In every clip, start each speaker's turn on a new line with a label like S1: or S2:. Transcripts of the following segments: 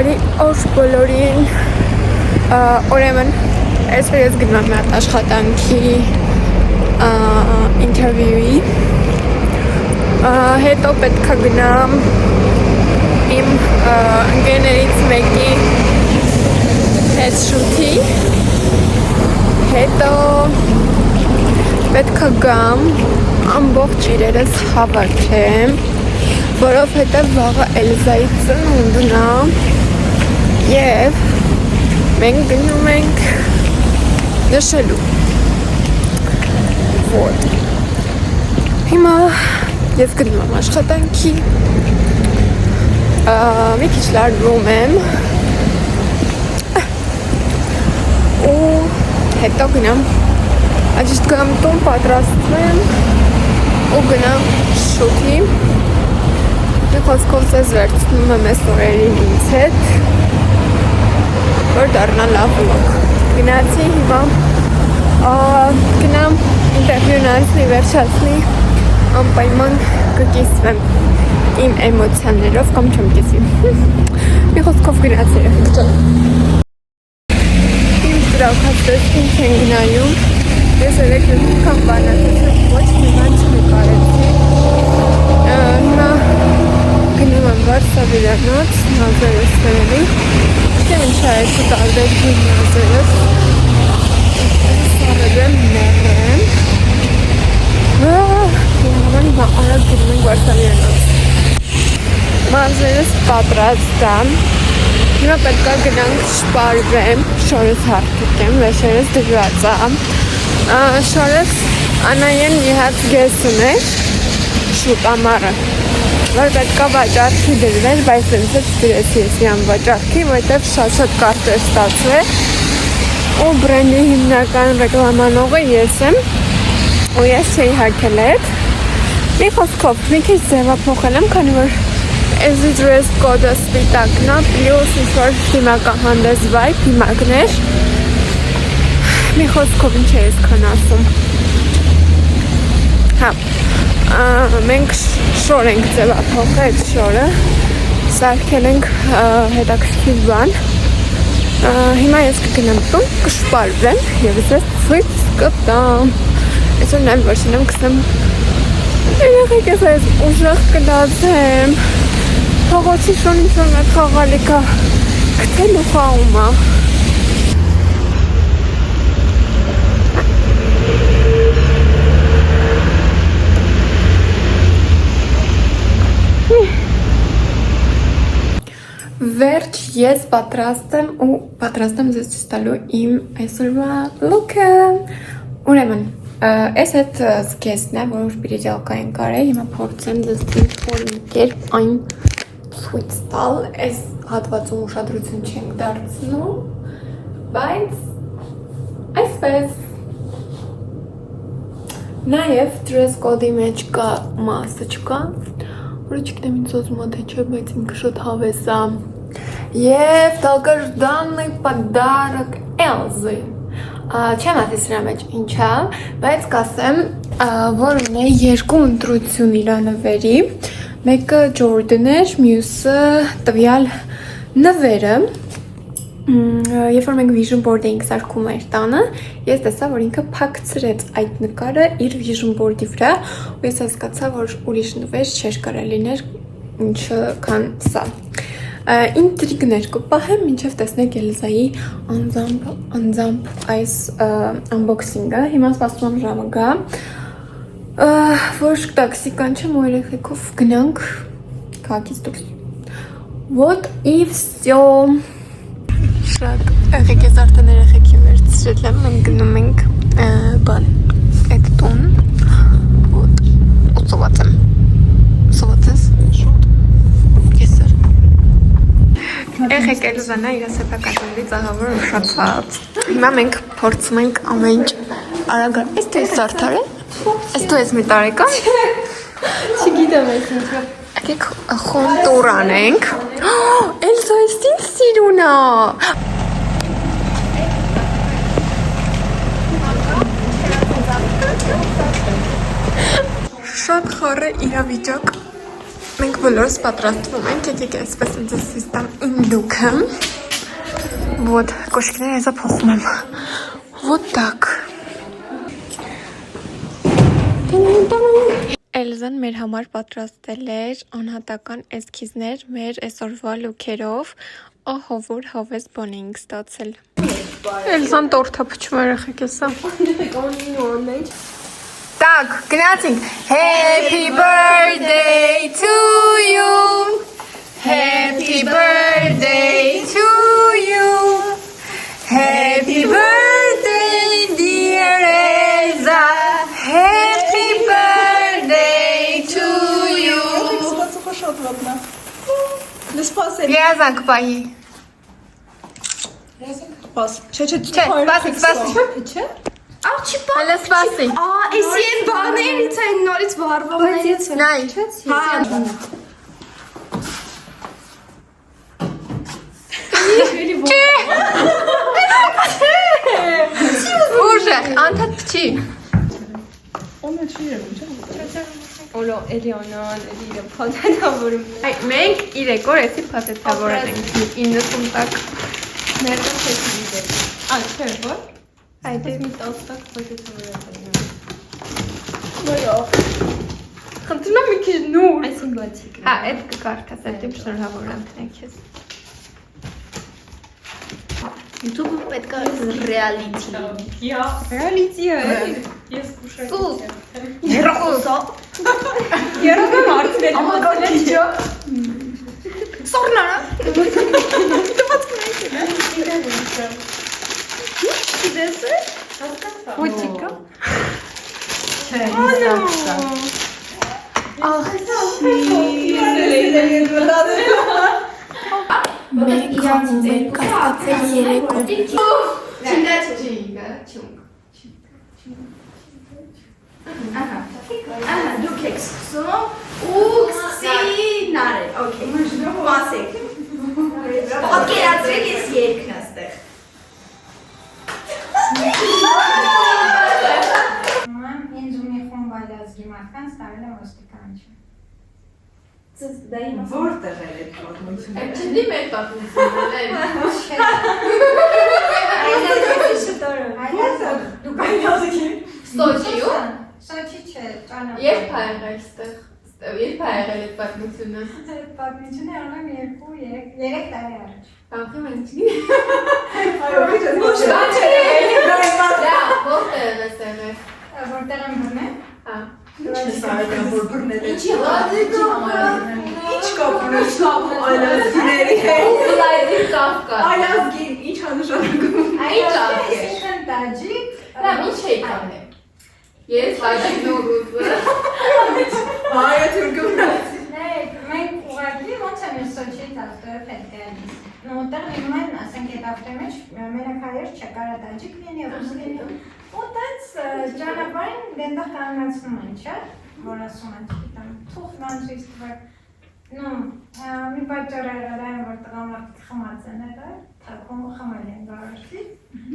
S1: Բարի օր բոլորին, ուրեմն այսօր ես գնում եմ մի աշխատանքի ինտերվյուի, հետո պետք է գնամ իմ ընկերներից մեկի հետ շուտի, հետո պետք է գամ ամբողջ իրերս հավաքեմ, որովհետև վաղը Էլզայի ծնունդն է և մենք գնում ենք նշելու, որ հիմա ես գնում եմ աշխատանքի, մի քիչ լարվում եմ ու հետո գնամ Աջիշտ գամ տուն պատրաստվեմ ու գնամ շուտի Մի խոսքով ձեզ վերցնում եմ այս օրերին ինձ հետ, որ դառնա լավ վլոգ։ Գնացի հիմա, գնամ ինտերվյուն անցնի, վերջացնի, անպայման կկիսվեմ իմ էմոցիաներով կամ չեմ կիսի։ Մի խոսքով գնացի եմ։ Իմ ծրակացրեց ինչ են գնայում, ես երեք նույնքան բանացեցեմ, ոչ մի բան չնկարեցի։ Հիմա գնում եմ վարսավիրանոց, նազերս վերելի, թե ինչ է այսու տարբեր գին նազերս, սարել եմ ներեմ, հիմա արագ գնում ենք վարսավիրանոց, նազերս պատրաստ եմ, հիմա պետք է գնանք շպարվեմ, շորս հարթիկեմ, վեշերս դրված եմ, շորս անայեն մի հատ գես ուներ, շուտ ամարը, որ պետք է վաճառքի դրվել, բայց ինձ չդրեցի ես իմ վաճառքի, որտեղ շատ կարճ է ստացվել ու բրենդի հիմնական ռեկլամանողը ես եմ ու ես չէի հագել այդ մի խոսքով մի քիչ ձևափոխել եմ, քանի որ այս dress code-ը սպիտակն է, պլյուս ինչ-որ դիմակահանդես վայբ, դիմակներ մի խոսքով ինչ է այսքան ասում հա մենք շոր ենք ձևափոխել այդ շորը, սարքել ենք հետաքրքիր բան, հիմա ես կգնամ տուն, կշպարվեմ և ես ցույց կտամ, այսօր նաև վերջինեմ կսեմ, երեխեք ես այս ուժեղ կդացեմ, փողոցի շոն ինչ-որ մեկ խաղալիքա կթել ու խաղում է, Վերջ ես պատրաստ եմ ու պատրաստ եմ ձեզ ցույց տալու իմ այսօրվա լուքը։ Ուրեմն, այս այդ սկեսն է, որ պիրիջալկային կարել, հիմա փորձեմ ձեզ ինչ-որ մի կերպ այն ցույց տալ, այս հատվածում ուշադրություն չենք դարձնում, բայց այսպես նաև dress code-ի մեջ կա մասочка, որը չգիտեմ ինձ ուզում է թե չէ, բայց ինքը շատ հավես է և долгожданный подарок Эльзы չեմ ասի սրա մեջ ինչ է, բայց կասեմ, որ ունե երկու ընտրություն իր նվերի, մեկը Jordan էր, մյուսը տվյալ նվերը Երբ որ մենք vision board էինք սարքում մեր տանը, ես տեսա, որ ինքը փակցրեց այդ նկարը իր vision board-ի վրա, ու ես հասկացա, որ ուրիշ նվեր չէր կարա լիներ, ինչը քան սա։ Ինտրիգներ կպահեմ, մինչև տեսնեք Էլզայի անձամբ այս unboxing-ը, հիմա սպասում եմ ժամը գա, որ տաքսի կանչեմ ու երեխեքով գնանք քաղաքից դուրս։ Вот и всё։ Շատ եղեք ես արդեն երեխեքի վերցրել եմ, մենք գնում ենք բան, այդ տուն, ու ծոված եմ, ծոված ես, կեսր, երեխեք Էլզանա իր սեպակատների ծաղավոր ուշացած, հիմա մենք փորձում ենք ամեն ինչ արագար, ես դու ես արդար է, ես դու ես մի տարեկան, չգիտեմ ես ինչը, եկեք խոնտուր անենք, Էլզա ես ինձ սիրուն է, շատ խառը իրավիճակ Մենք բոլորս պատրաստվում ենք, եկեք այսպես ինձ սիստամ իմ լուքը։ Вот, կոշիկները եզա փոխում եմ։ Вот так։ Էլզան մեր համար պատրաստել էր անհատական էսքիզներ մեր այսօրվա լուքերով, ահա որ հավես բան էինք ստացել։ Էլզան տորթա փչում երեխեք էսա։ Так, գնացինք։ Happy birthday to you. Happy birthday to you. Happy birthday dear Elza. Happy birthday to you. Yazank payı.
S2: Bas.
S1: Բասի։ Հələ սպասի։
S3: Էսի են բաներից այն նորից վարվողներից են։
S1: Նայ։ Ուժը, անդադ փչի։
S2: Ona չի երևում, չէ՞։
S3: Օլո Էլիոնան, Էլիը փաթեթավորում։
S1: Այ մենք 3 օր էսի փաթեթավորել ենք 90 տակ։
S3: Ներկա չես դիտել։
S1: Այ չէ, որ։
S3: Այդ մի 10 տակ փաթեթավորել եմ։
S1: Ոյո։ Խնդրում եմ մի քիչ նուր։
S3: Այսին բացիկ։
S1: Հա, այդ կկարգաս, այդ իմ շնորհավոր եմ քեզ։
S3: YouTube-ը պետք է ռեալիթի։
S2: Ռեալիթի է։
S3: Ես ուշադրություն։
S1: Սուս։
S3: Երախոսա։
S2: Երևում արդեն
S1: Ամագոջիջո։ Սորնարա։
S3: Դես է։
S1: Ոչիկա։
S2: չէ, իսկա։
S1: Ախ,
S3: Մենք
S1: իրանում ենք կասկածել երեկո։
S3: Ահա, դուք եք սկսում ու սկսինար է։ Okay, բասեք։ Պատկերացրեք ես երկն աստեղ։
S4: Ինձ ու մի խումբ այլազգի մարդկանց տարել եմ ոստիկանություն։
S2: Որտեղ է այդ պատմությունը։
S1: Չդի մեր պատմությունը։
S4: Այլազգի
S2: Դուք այլազգի։
S1: Սոչիու։
S4: Սոչի չէ, ճանապարհ։
S1: Երբ ա եղել այստեղ։ Երբ ա եղել այդ պատմությունը։
S4: Այդ պատմությունը եղել է 2-3 տարի առաջ։
S1: Ախի մենք չի։
S2: Այո, ոչ չէ։
S1: Դա որտեղ է եղել։
S4: Որտեղ եմ բռնել։
S1: Հա։
S2: Ինչ է որ բռնել է։
S3: Ինչի՞ համար։
S2: Ինչ կապ այլազգիների հետ։
S1: Սլայդի Կավկազ։
S2: Այլազգին ինչ է նշանակում։
S1: Ինչ ա։
S4: Այսինքն տաջիկ։
S1: Դա ինչ է կանե։ Ես հայտնի նորուզը։
S2: Հայը թուրքումնաց։
S4: Մենք ուղղակի ոնց եմ Սոչիից ավտոյով հետ գալիս։ Նոտեղ լինում են, ասենք այդ ավտոյի մեջ մենակ հայեր չէ, կարա տաջիկ լինի, ռուս լինի։ Ու տենց ճանապարհին դենտեղ կանգնացնում են, չէ՞, որ ասում են, չգիտեմ, թող նանցից թվեր։ Ну, մի պատճառ էր այն, որ տղամարդիկ խմած են եղել, թակում խմել են գարաշի։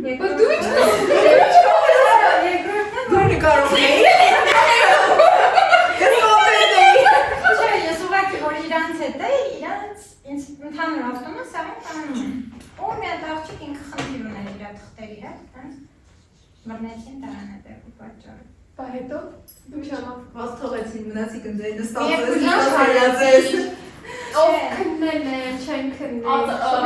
S1: Դու ինչ
S2: Դու նկարում էի։
S4: Չէ, ես ուղղակի որ իրանց հետ էի, իրանց ինձ ընդհանուր ավտոմոբիլ սարին տանում են։ Ու մի հատ աղջիկ ինքը խնդիր ուներ իր թղթերի հետ, տենց մռնեցին տան այդ երկու պատճառը։
S1: Բա հետո դու շամավ
S2: Ված թողեցին մնացի կնդրել
S4: Երբ
S2: նստած։
S1: ով քննել է, չեն քննել։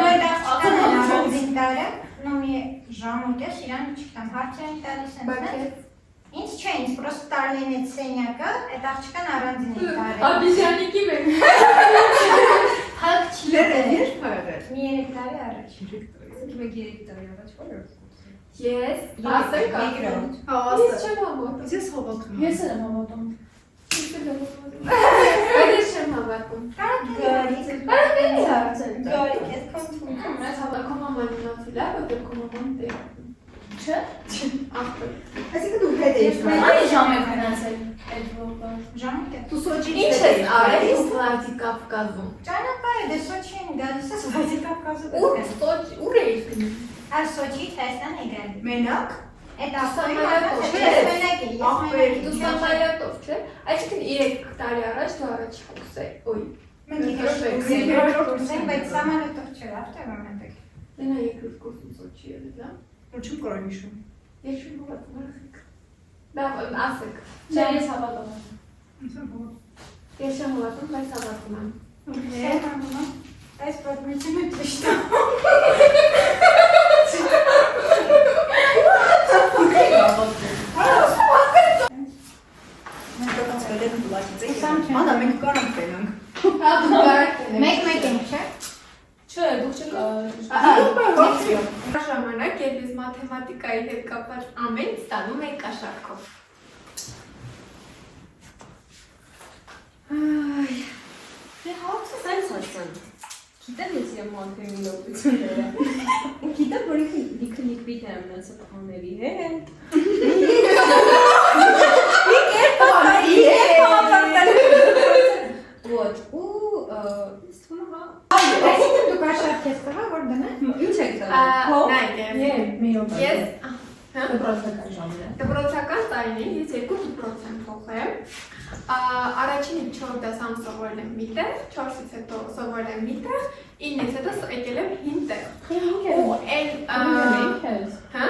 S4: Մեր աղջիկան են առանձին տարը, նո մի ժամուկես իրան չգիտեմ, հարցեր են տալիս են։ Ինձ չէ, ինձ պրոստը տարլին այդ սենյակը, այդ աղջիկան առանձին է տարել։
S1: Աբիջանիկի մենք։
S4: Հակ չի
S2: Երբ
S4: եղել։
S2: եղել։
S4: Մի 3 տարի առաջ։
S2: Մենք 3 տարի առաջ որ
S1: Ես, ասենք
S2: երկրորդ։
S1: Ես չեմ հավատում։
S2: Ես հավատում եմ։
S3: Ես եմ հավատում։
S1: Ես չեմ հավատում։
S4: Գարիկ, գարիկ, այդ կոնտունքը։
S1: Ես հավատում մաման ունացել է, որտեղ կոմաման դեր։
S3: Չէ։
S1: Ախր։
S2: Այսինքն դու հետ էիր։
S3: Այն ժամ եք գնացել այդ ողը։
S4: Ժամուկ է։
S2: Դու Սոչիից
S1: Ինչ ես արել Սլայդի Կավկազում։
S4: Ճանապարհը դե Սոչիին գալիս է Սոչի Կավկազը։
S1: Ուր Սոչ, ուր էիր գնում։
S4: Այս Սոչիից Հայաստան է գալի։
S2: Մենակ։
S4: Այդ ասում
S1: Սամարատով,
S4: եմ,
S1: չէ՞։
S4: ես մենակ եմ, ես մենակ եմ։
S1: Դու Սամարատով չէ։ Այսինքն 3 տարի առաջ դու առաջ կուրս է։ Ոյ։
S4: Մենք երկրորդ կուրս ենք, բայց Սամարատով չէ, ավտո մենակ։
S1: Դենա երկրորդ կուրսում Սոչի ելել, լա։
S2: Ինչու կորոն հիշում։
S1: Ես չեմ հավատում արխիկ։ Դա ասեք։
S3: Չէ, ես հավատում եմ։
S1: Ես չեմ հավատում, բայց հավատում եմ։
S4: Այս պատմությունը ճիշտ է։
S2: Մենք դրանց վերել բլակից ենք։ Անա մենք կարանք գնանք։
S1: Հա դու կարդ ես։
S4: Մեկ ենք, չէ՞։
S3: Չէ, դուք չեք։
S1: Ժամանակ երբ ես մաթեմատիկայի հետ կապված ամեն ստանում եմ կաշառքով։ Այ
S3: Դե հարցը սենց ասեմ։ Գիտեմ ես եմ մոնտենի լոկությունները։ Գիտեմ, որ ինքը լիկվիդ է ամենացած բաների հետ։ Вот, ու ստումա։
S4: Այսինքն դու կաշառք ես տղա, որ դնես։
S3: Ինչ եք տալու։
S1: նայեք։ Ես
S3: դպրոցական ժամանակ։
S1: դպրոցական տարիներին ես 2% փոխեմ։ Առաջին 4 դասամ սովորել եմ մի տեղ, 4-ից հետո սովորել եմ մի տեղ, 9-ից հետո եկել եմ 5 տեղ։ Ու այն հա?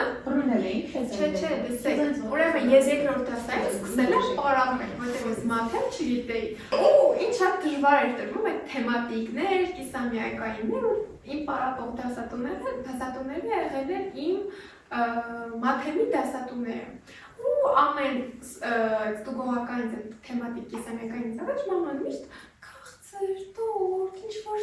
S1: Չէ, դեսեք։ Ուրեմն ես երկրորդ դասային սկսել եմ պարապել, որտեղ ես մաթեմ չգիտեի։ Ու ինչ շատ դժվար էր տրվում այդ թեմատիկներ, կիսամյակայիններ ու իմ պարապող դասատուները եղել են իմ մաթեմի դասատուները։ Ու ամեն ստուգողական թեմատիկ կիսամյակայինից առաջ մաման միշտ քաղցր, տորտ, ինչ-որ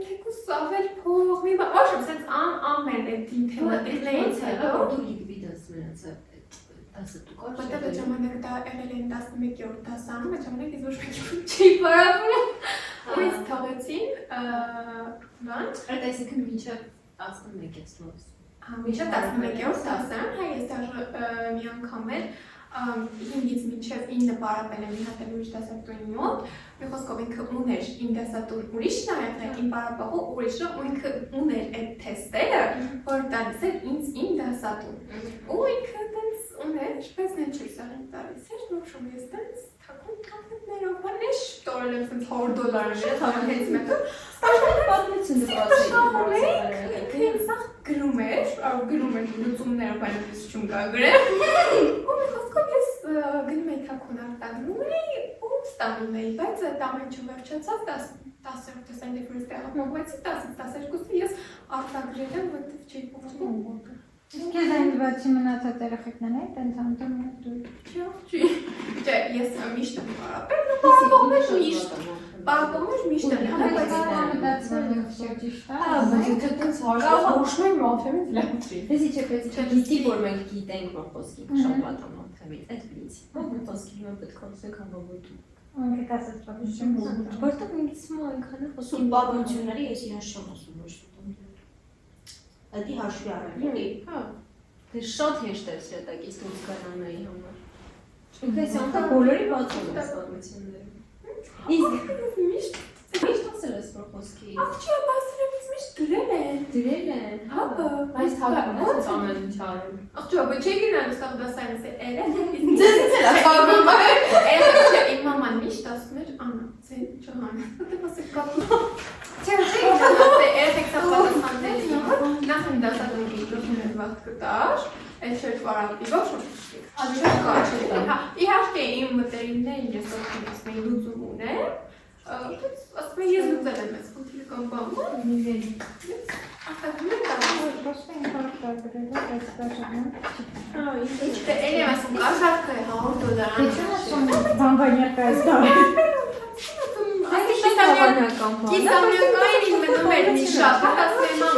S1: թեկուս ավել փող, մի բան, ոչ, սենց ամեն այդ թեմատիկներից հետո
S3: Դու լիկվիդ ասում ես դասատու կար։
S1: Որտեղ այդ ժամանակ դա եղել են 11-րդ դասանում, այդ ժամանակ ես ոչ մի չի պարապում։ Ու ինձ թողեցին բան։
S3: Այդ այսինքն մինչև 11 ես նոց։
S1: Մինչև 11-րդ դասան, հայ ես դաժե մի անգամ էլ 5-ից մինչև 9 պարապել եմ մի հատ ուրիշ դասատուի մոտ, մի խոսքով ինքը ուներ իմ դասատուն ուրիշն է, իմ պարապողը ուրիշը, ու ինքը ուներ այդ թեստերը, որ տալիս էր ինձ իմ դասատուն։ Ու ինքը տենց ուներ, ինչպես նեչուրսային տալիս էր, նոշում ես տենց թակուն կապետներով, բանեշ տորել եմ տենց $100 թավանից մետո,
S3: Պատմություն
S1: գրում էր լուծումները բանից չում կա գրել, ու մի խոսքով ես գնում էի թակուն արտագրում էի ու ստանում էի, բայց այդ ամեն չվերջացավ 10-րդ դասային դեպրես տեղափոխվեցի 10-12-ը ես արտագրել եմ, որտեղ չի փոխվում։
S4: Քեզ այնվացի մնացած երեխեքներն են, տենց անդամ դու։
S1: Չէ, ես միշտ եմ պարապել, պարապողներ միշտ են եղել, բայց
S4: մտածել եմ ճիշտ է։
S3: բայց դու տենց հարցը հուշում եմ մաթեմից լավտրի։
S4: Դեզի չպես
S3: Գիտի որ մենք գիտենք որ խոսքի շաբաթը մաթեմից, այդ պրինցիպ։ Ո՞ր խոսքի հիմա պետք է խոսենք համավոտում։
S4: Ոնք կասած պատմություն։
S3: Որտեղ ինձ մա այնքան է խոսում
S5: պատմությունների ես իրան շեմ ասում ոչ ոք։ Դա հաշվի առնել էլի։
S3: Հա։ Դե շատ հեշտ է սրտակից դուրս գանանայի համար։ Ինքս անդա բոլորի բացում է պատմությունները։ Իսկ
S1: միշտ
S3: միշտ ասել ես որ խոսքի
S1: աղջի բասրից միշտ դրել են։
S3: դրել են։
S1: Հա,
S3: Բայց թագում ոնց ամեն ինչ արում։
S1: աղջի բջի գնալու ստեղ դասայինս է էլի։
S3: Ձեզ էլ ակագում է։
S1: Չէ, իմ մաման միշտ ասում էր, Անա, ձեն չհան։ Դե ասեք կապ։ Չէ, երեք պատասխաններ, նախ իմ դասատուի դուրսներ վաղ կտար, այդ չէր պարապի, ոչ ոչ։ Ադիժ կաչի։ Հա, իհարկե իմ մտերիմներին ես օգնեցի մեկ լուծում ուներ։ Ասում եմ ես լուծել եմ այս խնդիրը կամ բան։ Ախտում եմ կարող։
S4: Просто ինֆորմացիա գրել, բայց դա
S1: Դե էլի ասում կաշառքը $100։
S4: Դե չեմ բանվանյակայից դա։
S1: Կիսամյակային իմ մնում էր մի շաբաթ, ասում եմ մամ,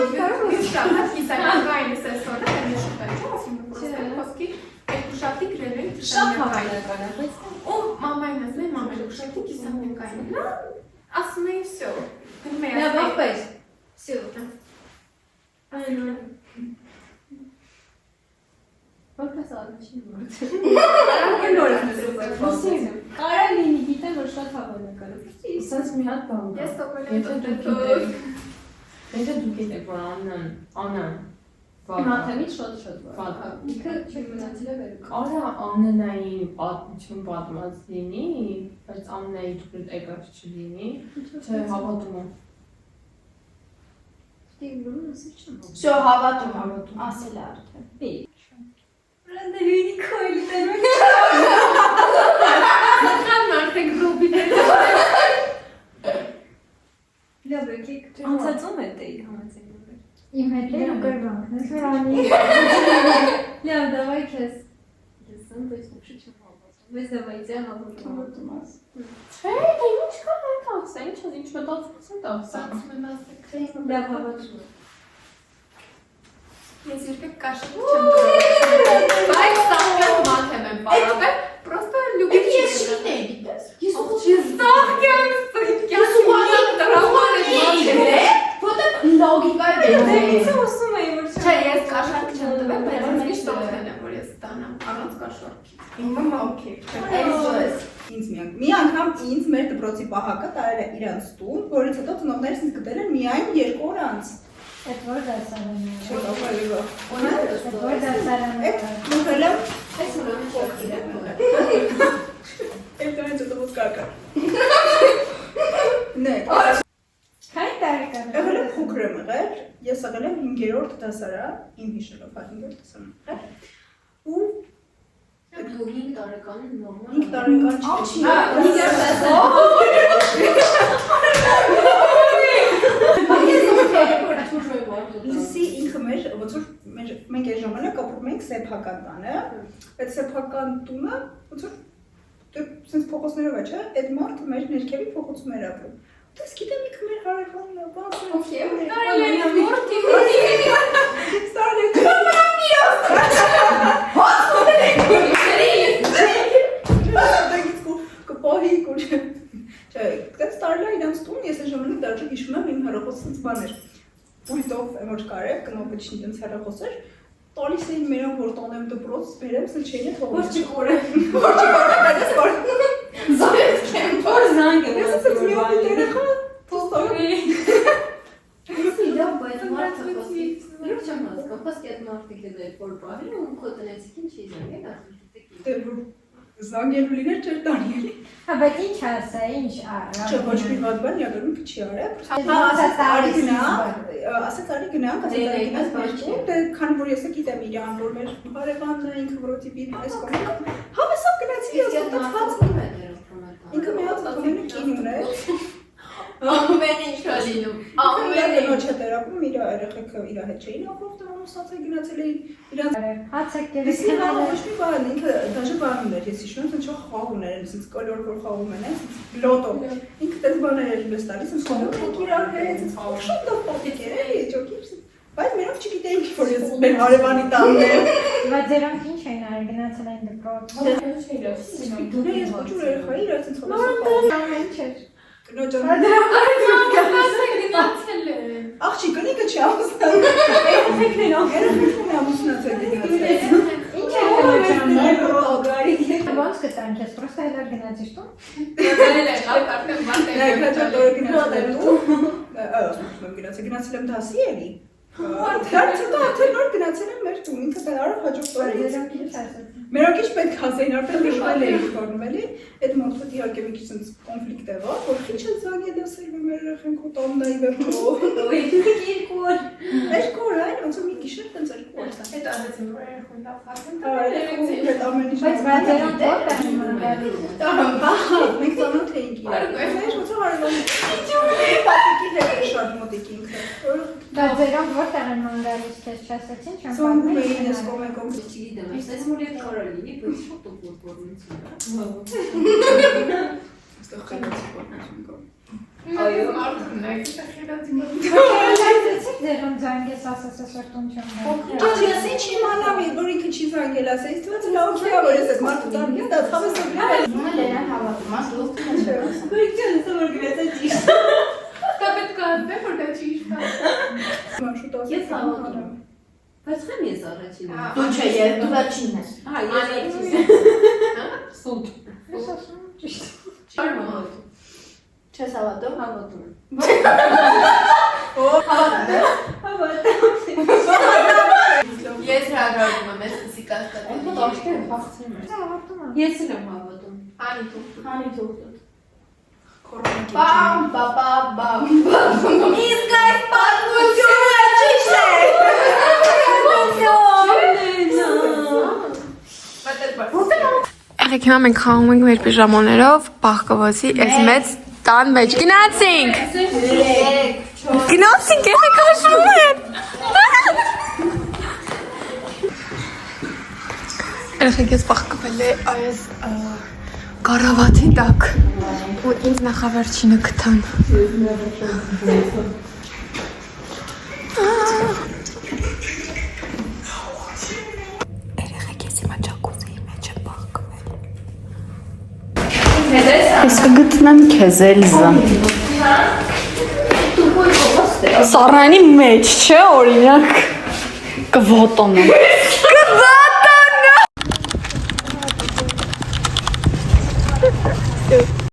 S1: մի շաբաթ կիսամյակային ես այսօր եմ մի շաբաթ, ասում եմ խոսքի երկու շաբթի գրել են
S3: Շատ հավանական է, բայց
S1: ու մամային ասում եմ մամ երկու շաբթի կիսամյակային, նա ասում է վсё, գնում է
S3: Նա բախպես։
S1: վсё,
S3: Որպես առաջին որը։ Կարա լինի գիտեմ որ շատ հավանական է։ Իսած մի հատ բան կա։
S1: ես սովորել
S3: Եթե դու գիտեք, որ Անան Մաթեմից շատ վատ։ Ինքը չմնացել է վերք։
S6: Արա Աննային պատմություն պատմած լինի, բայց Աննայի դուք եկած չլինի, չէ հավատում եմ։
S5: Всё, հավատում, ասել է արդեն։
S3: Ռանդելույնի քոյլի տերմին։
S1: Նախան մարդեք գրոպիներ։
S3: Լավ եկեք անցածում է տեի համացեք։
S4: Իմ հետ էլ գրվանքն է սրանի։
S3: Լավ, давай քեզ։ Ես սա բայց ուշի չեմ հավատում։ Մեզ давай ձեր հավատում։
S6: Չէ, դե ինչ կա այդ ասա, ինչ մտածում եմ
S3: Լավ հավատում։
S1: Ես երբեք կաշի չեմ դուրս։ Բայց սաղկյան մաթեմ եմ պարապել, պրոստը լյուբիք
S5: Ես շիքն էի, գիտես։
S1: Ես սաղկյան տրաման եմ
S5: Որտե լոգիկա է
S3: Դե
S5: դերում։
S3: ինչ ասում էի որ
S1: Չէ, ես կաշարք չեմ տվել, բայց ես միշտ օգնել եմ, որ ես ստանամ առանց կաշարքի։
S2: Okay. Ինձ մի անգամ ինձ մեր դպրոցի պահակը տարել է իրանց տուն, որից հետո ծնողներս ինձ գտել են միայն 2 օր անց։
S4: Այդ որ դասարանը։
S2: Չկապալիվա։
S4: Այդ որ դասարանը։
S2: Այդ մոդելը
S3: այս ուրեմն փոքր է։
S2: այդ դրանց դպրոց կարկա։ Նե,
S4: Քանի տարեկան ես։
S2: եղել եմ փոքր եմ եղել, ես եղել եմ 5-րդ դասարան, իմ հիշելով 5-րդ դասարան։ Ու
S3: Դու 5 տարեկան նորմալ։
S2: 5 տարեկան չի։ Լսի ինքը մեր ոնց որ մենք այս ժամանակ ապրում ենք սեփական տանը, այդ սեփական տունը ոնց որ sense փողոցներով է, չէ՞, այդ մարդը մեր ներքևի փողոցում էր ապրում։ Դες գիտեմ ինքը մեր հարևանն է, բաց է։ Դες տարիլա իրանց տուն, ես այս ժամանակ դարձի հիշում եմ իմ հեռախոսից բաներ։ Պուլտով որ կարև, կնոպեչին դենց հեռախոս էր, տալիս էին մերան, որ տանեմ դպրոց, բերեմ, սլ չեն է թողում։
S3: Որ չկորե։
S2: Որ չկորե, բայց ես որ զանգ եմ,
S3: Որ զանգ է։
S2: ես ասած մի օգի երեխա,
S3: Փոքրի։ Ես իրա բայց մարդը խոսի։ Ես չեմ հասկանում, խոսքի այդ մարդիկ դեր որ բավին ու քո տնեցիկին չի զանգել, ասում
S2: դե որ զանգելու լիներ չէր տանի էլի։
S4: Հա, բայց ինչ ասա, ինչ արա։
S2: Չէ, ոչ մի վատ բան յակերում չի արել։
S4: Հա,
S2: ասած արի գնա,
S4: սկիզբը։
S2: ասած արի գնա, ասած արի գնա, դե քանի որ ես գիտեմ իրան, որ մեր հարևանն է, ինքը որոտիպի այս կողմը։ Հա, հեսա գնացի, ես դատված։ Ինքը մի հատ տոնում կին ուներ։
S1: Ամեն ինչ է լինում։
S2: Ամեն ինչ է դերապում իր երեխեքը իր հետ չէին ապրում, տանոսած է գնացել էին իրանց
S4: Հացեք
S2: Ես
S4: դերից
S2: իհա ոչ մի բան, ինքը դաժե բան ուներ, ես հիշում եմ, ինչ խաղ ուներ, այսպես կոլոր որ խաղում են, այսպես լոտո։ Ինքը դες բաներ էր մեզ տալիս, ինձ խաղում եք իրար հետ, այսպես շատ դով փոխիկ էր, էլի, ջոկի։ Բայց մենակ չգիտեինք, որ ես մեր հարևանի տանն եմ։
S4: Բայց դրանք ինչ էին արել, գնացել են դպրոց։
S2: Դու ես ոչ որ երեխայի իրար ինձ խաղում։
S4: Ինչ էր։
S2: Կնոջան։
S1: Գնացել է։
S2: Աղջի կնիկը չի ամուսնացել։ Երեխեքն ամուսնացել գնացել։
S4: Ինչ է Ոնց կտանք ես, պրոստը հելար գնացիր տուն։
S1: Գնացել է, լավ, արդեն մատ է։
S2: Նայքաճա դորը գնացել եմ գնացել եմ դասի էլի։ Դարձը նոր գնացել եմ մեր տուն, ինքը տարավ հաջող տարի։ Մերոք ինչ պետք ասեին, արդեն դժվել էինք կորնում էլի, այդ մարդուտ իհարկե մի քիչ ինձ կոնֆլիկտ եղավ, որ քիչ է զանգ է դասել, որ մեր երեխենք ու տաննայի վերքով։ Երկու օր այն, ոնց որ մի գիշեր տենց երկու օր։
S1: Հետ արեցին, որ երեխուն լավ խաղեն։
S2: Այդ ամեն ինչ։
S4: Բայց բացերան որտեղ են մնալու։
S2: Մենք ծանոթ էինք իրար։ Ոնց որ հարևան։ Պատիկի հետ է շատ մոտիկ ինքը։
S4: Բացերան որտեղ են մնալու, քեզ չասեցին, չեմ
S2: Զանգում էին ես կոմեկում։
S3: Չգիտեմ, այս մոլի կարող լինի, բայց շատ օգտագործություն է։
S2: Այստեղ խելացի պատմություն կա։
S1: Այո, արդեն է, խելացի։
S4: Չասեցիք ձերում զանգես, ասես այսօր տուն չեմ գա։
S2: Ահա ես ինչ իմանամ, որ ինքը չի զանգել, ասես, թվաց լավ չի որ ես այդ մարդու տան ես դա ցավես գնել։
S5: Հիմա Լենան հավատում, աս դուք
S3: Գույքան սովոր գրեցա ճիշտ։
S1: Դա պետք է ասեմ, որ դա ճիշտ է։
S2: Շուտ ասես։
S3: Ես հավատում։ Բայց խեմ ես առաջինը։
S5: Դու չէ, դու վերջինն ես։
S3: Հա, ես առաջինը։ Հա? Սուտ։
S4: Ես ասում եմ ճիշտ։
S3: Չարմահոտ։
S5: Չես հավատում։
S3: Հավատում եմ։
S2: Հավատում։
S1: Ես հրավիրում եմ այս ֆիզիկաստատի։
S6: Դաշտերը խաղցնում են։ Ես էլ եմ հավատում։
S1: Հանի դու։
S6: Հանի թողտուտ։
S1: Բամ բաբա։ Իսկ այս պատմությունը ճիշտ է։ Եղեք հիմա մենք խաղում ենք մեր պիժամաներով, բաղկավոզի, այս մեծ տան մեջ գնացինք։ Գնացինք, եղեք հաշվում են։ Եղեք ես բաղկվել է այս կարավատի տակ ու ինձ նախավերջինը գտան։ Երեխեք ես հիմա ջակուզիի մեջ եմ բաղկվել։
S7: Ես կգտնեմ քեզ Էլզա։ Սառանի մեջ, չէ, օրինակ կվոտոնը։